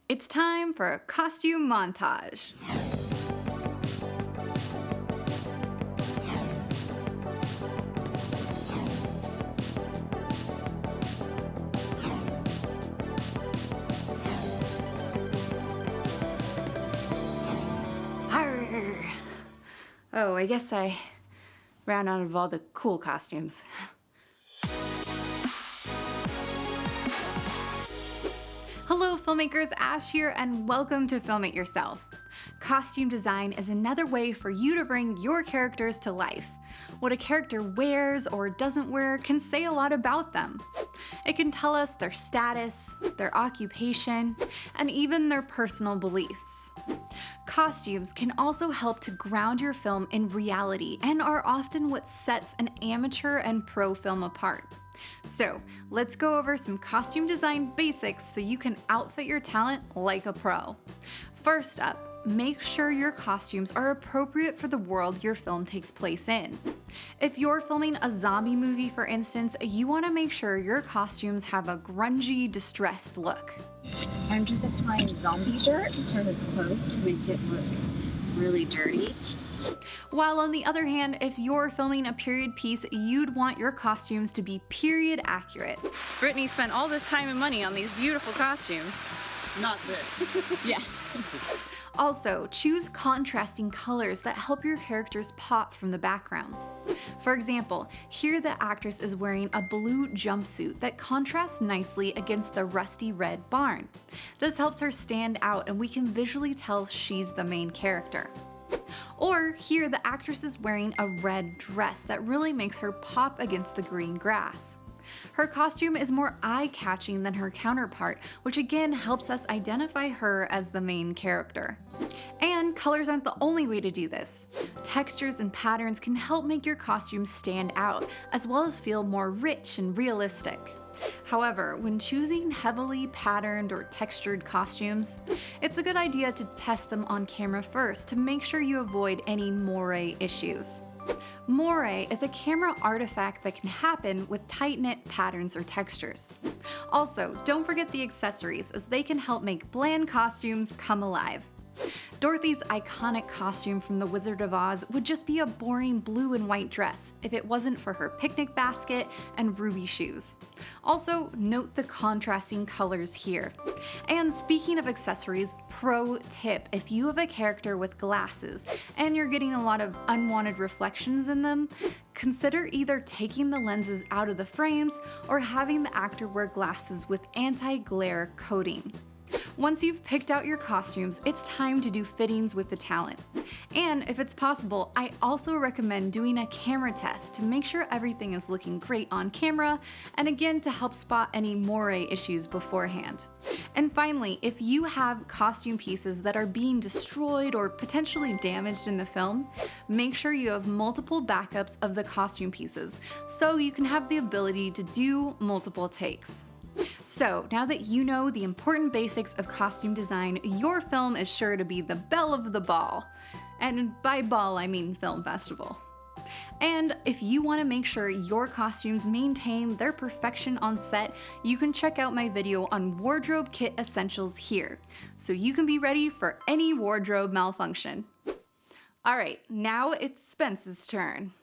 It's time for a costume montage. Arr. Oh, I guess I ran out of all the cool costumes. Hello filmmakers, Ash here, and welcome to Film It Yourself. Costume design is another way for you to bring your characters to life. What a character wears or doesn't wear can say a lot about them. It can tell us their status, their occupation, and even their personal beliefs. Costumes can also help to ground your film in reality and are often what sets an amateur and pro film apart. So, let's go over some costume design basics so you can outfit your talent like a pro. First up, make sure your costumes are appropriate for the world your film takes place in. If you're filming a zombie movie, for instance, you want to make sure your costumes have a grungy, distressed look. I'm just applying zombie dirt to his clothes to make it look really dirty. While on the other hand, if you're filming a period piece, you'd want your costumes to be period accurate. Brittany spent all this time and money on these beautiful costumes. Not this. Yeah. Also, choose contrasting colors that help your characters pop from the backgrounds. For example, here the actress is wearing a blue jumpsuit that contrasts nicely against the rusty red barn. This helps her stand out and we can visually tell she's the main character. Or here the actress is wearing a red dress that really makes her pop against the green grass. Her costume is more eye-catching than her counterpart, which again helps us identify her as the main character. And colors aren't the only way to do this. Textures and patterns can help make your costumes stand out, as well as feel more rich and realistic. However, when choosing heavily patterned or textured costumes, it's a good idea to test them on camera first to make sure you avoid any moray issues. Moray is a camera artifact that can happen with tight-knit patterns or textures. Also, don't forget the accessories, as they can help make bland costumes come alive. Dorothy's iconic costume from The Wizard of Oz would just be a boring blue and white dress if it wasn't for her picnic basket and ruby shoes. Also, note the contrasting colors here. And speaking of accessories, pro tip: if you have a character with glasses and you're getting a lot of unwanted reflections in them, consider either taking the lenses out of the frames or having the actor wear glasses with anti-glare coating. Once you've picked out your costumes, it's time to do fittings with the talent. And if it's possible, I also recommend doing a camera test to make sure everything is looking great on camera, and again to help spot any moray issues beforehand. And finally, if you have costume pieces that are being destroyed or potentially damaged in the film, make sure you have multiple backups of the costume pieces so you can have the ability to do multiple takes. So, now that you know the important basics of costume design, your film is sure to be the belle of the ball. And by ball, I mean film festival. And if you want to make sure your costumes maintain their perfection on set, you can check out my video on wardrobe kit essentials here, so you can be ready for any wardrobe malfunction. Alright, now it's Spence's turn.